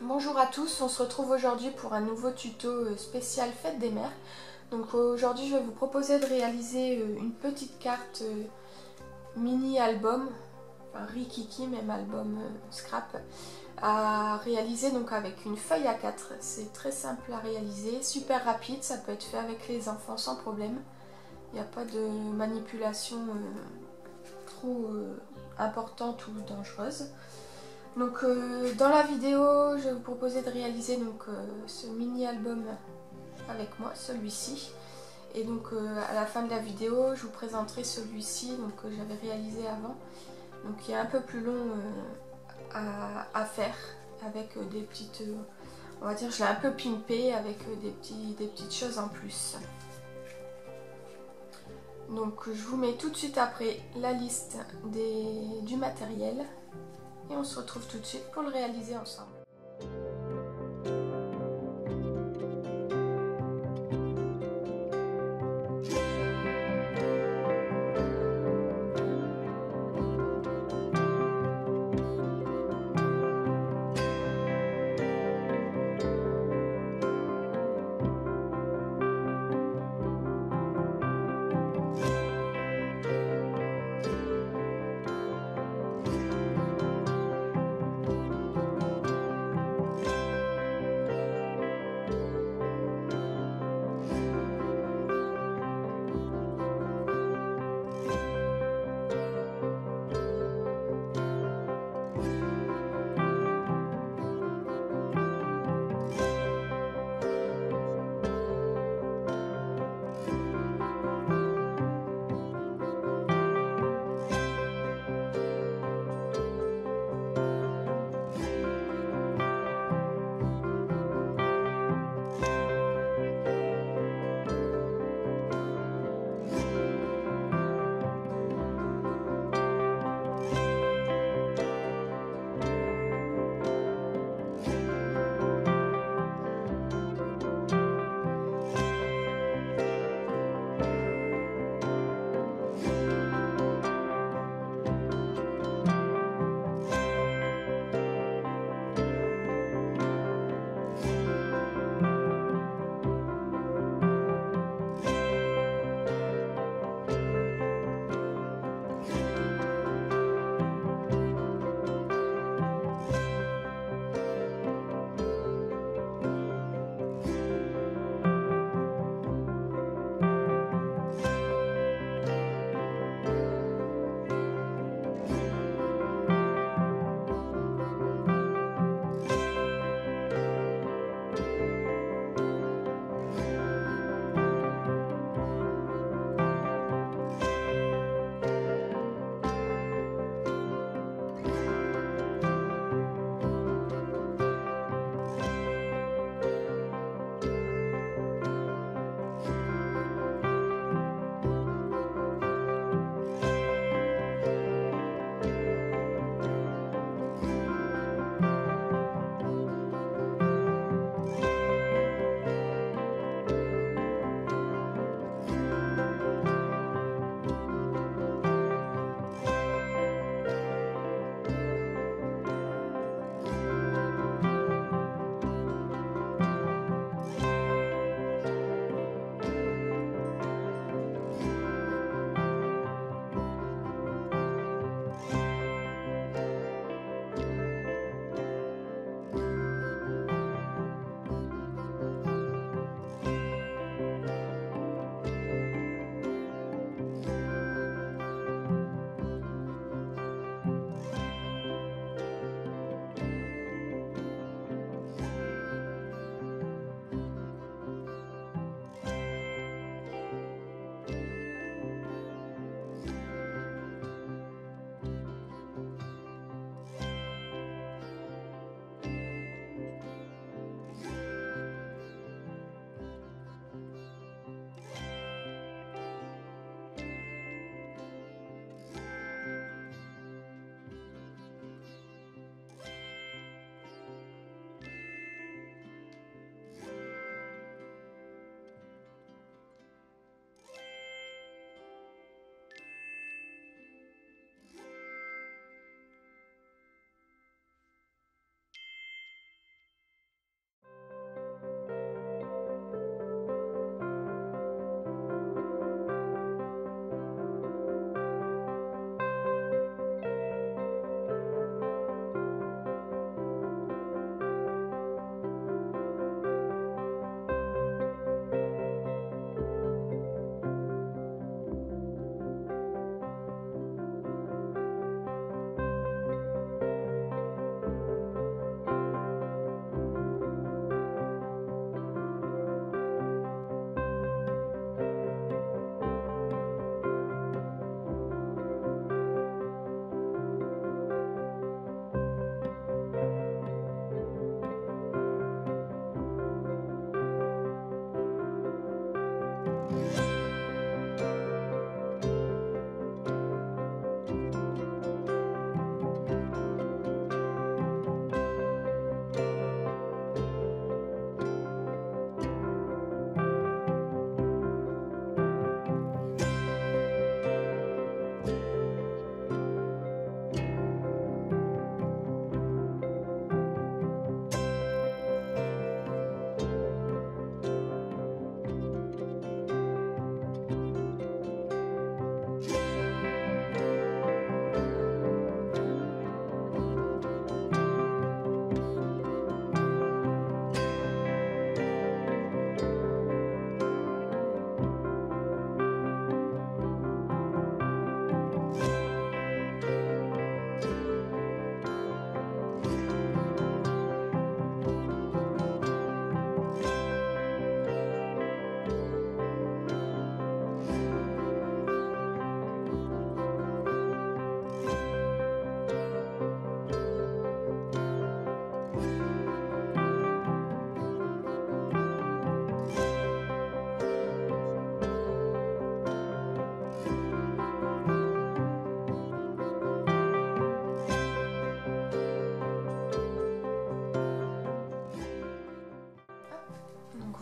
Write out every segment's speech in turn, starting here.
Bonjour à tous, on se retrouve aujourd'hui pour un nouveau tuto spécial Fête des Mères. Donc aujourd'hui je vais vous proposer de réaliser une petite carte mini album, enfin rikiki même album scrap, à réaliser donc avec une feuille A4. C'est très simple à réaliser, super rapide, ça peut être fait avec les enfants sans problème. Il n'y a pas de manipulation trop importante ou dangereuse. Donc dans la vidéo, je vais vous proposer de réaliser donc, ce mini album avec moi, celui-ci. Et donc à la fin de la vidéo, je vous présenterai celui-ci que j'avais réalisé avant. Donc il est un peu plus long à faire avec des petites, on va dire, je l'ai un peu pimpé avec des petites choses en plus. Donc je vous mets tout de suite après la liste du matériel. Et on se retrouve tout de suite pour le réaliser ensemble.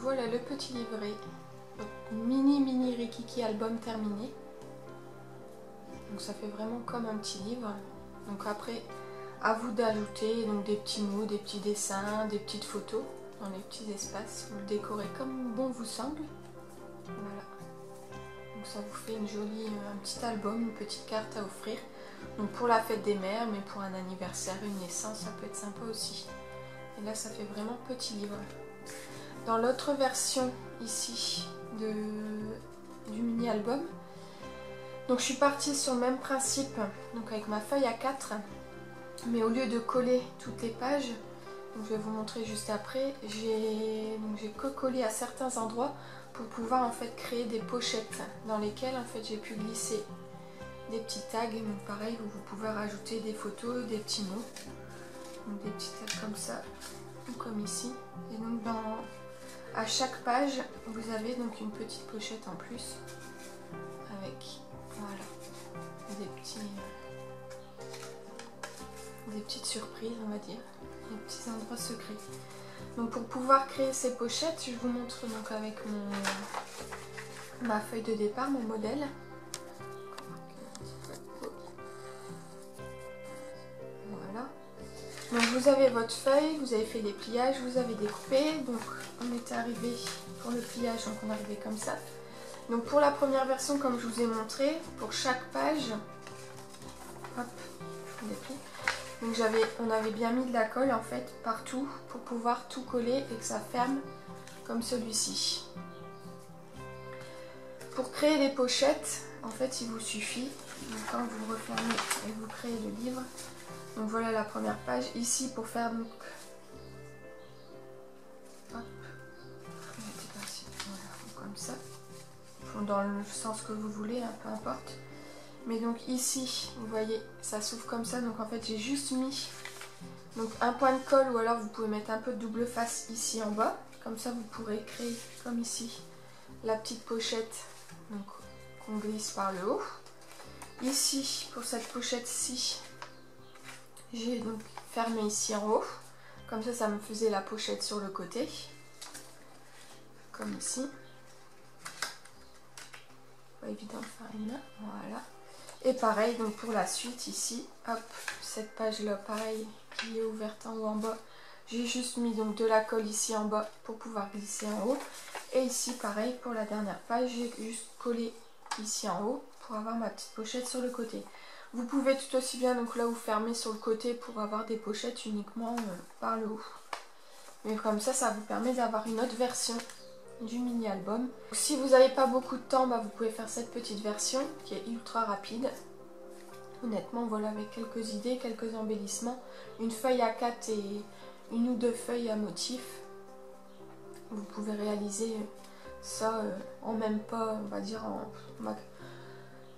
voilà le petit livret. Donc, mini Rikiki album terminé. Donc ça fait vraiment comme un petit livre. Donc après, à vous d'ajouter donc des petits mots, des petits dessins, des petites photos dans les petits espaces. Vous le décorez comme bon vous semble. Voilà. Donc ça vous fait un petit album, une petite carte à offrir. Donc pour la fête des mères, mais pour un anniversaire, une naissance, ça peut être sympa aussi. Et là, ça fait vraiment petit livre. Dans l'autre version ici du mini-album, donc je suis partie sur le même principe, donc avec ma feuille A4, mais au lieu de coller toutes les pages, donc je vais vous montrer juste après, j'ai collé à certains endroits pour pouvoir en fait créer des pochettes dans lesquelles en fait j'ai pu glisser des petits tags, donc pareil où vous pouvez rajouter des photos, des petits mots, donc des petits tags comme ça, ou comme ici. Et donc à chaque page vous avez donc une petite pochette en plus avec voilà des petites surprises, on va dire, des petits endroits secrets. Donc pour pouvoir créer ces pochettes, je vous montre donc avec ma feuille de départ, mon modèle. Voilà. Donc vous avez votre feuille, vous avez fait les pliages, vous avez découpé. Donc on était arrivé pour le pliage, donc on est arrivé comme ça. Donc pour la première version, comme je vous ai montré, pour chaque page, hop, je vous déplie. Donc on avait bien mis de la colle en fait partout pour pouvoir tout coller et que ça ferme comme celui-ci. Pour créer les pochettes, en fait il vous suffit, donc quand vous refermez et vous créez le livre, donc voilà la première page, ici pour faire donc, hop, voilà, comme ça, dans le sens que vous voulez, hein, peu importe. Mais donc ici, vous voyez, ça s'ouvre comme ça. Donc en fait, j'ai juste mis donc un point de colle ou alors vous pouvez mettre un peu de double face ici en bas. Comme ça, vous pourrez créer, comme ici, la petite pochette qu'on glisse par le haut. Ici, pour cette pochette-ci, j'ai donc fermé ici en haut. Comme ça me faisait la pochette sur le côté. Comme ici. Pas évident de faire une main, voilà. Et pareil, donc pour la suite ici, hop, cette page là, pareil, qui est ouverte en haut en bas, j'ai juste mis donc de la colle ici en bas pour pouvoir glisser en haut. Et ici, pareil, pour la dernière page, j'ai juste collé ici en haut pour avoir ma petite pochette sur le côté. Vous pouvez tout aussi bien donc là vous fermer sur le côté pour avoir des pochettes uniquement par le haut. Mais comme ça vous permet d'avoir une autre version du mini-album. Si vous n'avez pas beaucoup de temps, vous pouvez faire cette petite version qui est ultra rapide. Honnêtement, voilà, avec quelques idées, quelques embellissements, une feuille A4 et une ou deux feuilles à motif. Vous pouvez réaliser ça en même pas, on va dire,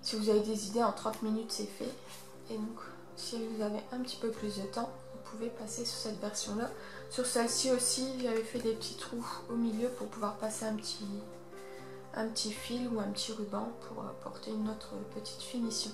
si vous avez des idées, en 30 minutes c'est fait. Et donc, si vous avez un petit peu plus de temps, vous pouvez passer sur cette version-là. Sur celle-ci aussi, j'avais fait des petits trous au milieu pour pouvoir passer un petit fil ou un petit ruban pour apporter une autre petite finition.